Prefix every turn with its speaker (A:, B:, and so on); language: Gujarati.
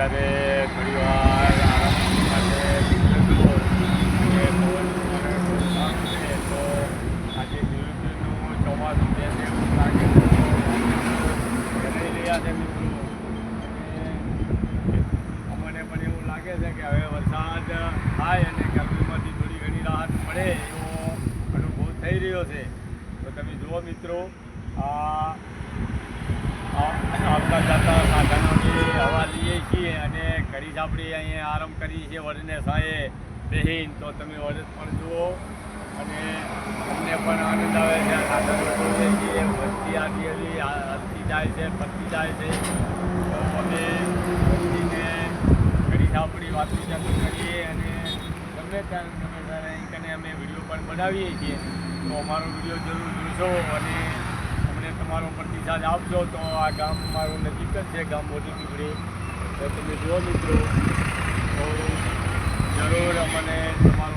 A: અત્યારે થોડી વાર આરામ માટે નીકળ્યો અને પવન મને બહુ સારું છે. તો આજે નિવૃત્તિનું ચોમાસું બેસે એવું લાગે લઈ રહ્યા છે મિત્રો. અને અમને પણ એવું લાગે છે કે હવે વરસાદ થાય અને ગરમીમાંથી થોડી ઘણી રાહત મળે એવો અનુભવ થઈ રહ્યો છે. તો તમે જુઓ મિત્રો, આવતા જતા સાધનોની હવા લઈએ છીએ અને ઘડી આપણે અહીંયા આરામ કરીએ છીએ વડને સાયે બેહીને. તો તમે વડ પણ જુઓ અને અમને પણ આનંદ આવે છે. આ સાધનો જોઈએ છીએ વસ્તી આદિ હલતી જાય છે, ફરતી જાય છે. તો અમે વસ્તીને ઘડી આપણી વાતો ચાલુ કરીએ અને ગમે ત્યારે અહીં કને અમે વિડીયો પણ બનાવીએ છીએ. તો અમારો વિડીયો જરૂર જોશો અને અમને તમારો પ્રતિસાદ આપજો. તો આ ગામ મારું નજીક જ છે, ગામ મોટી પીપળી. તો તમે જુઓ મિત્રો, તો જરૂર અમને તમારો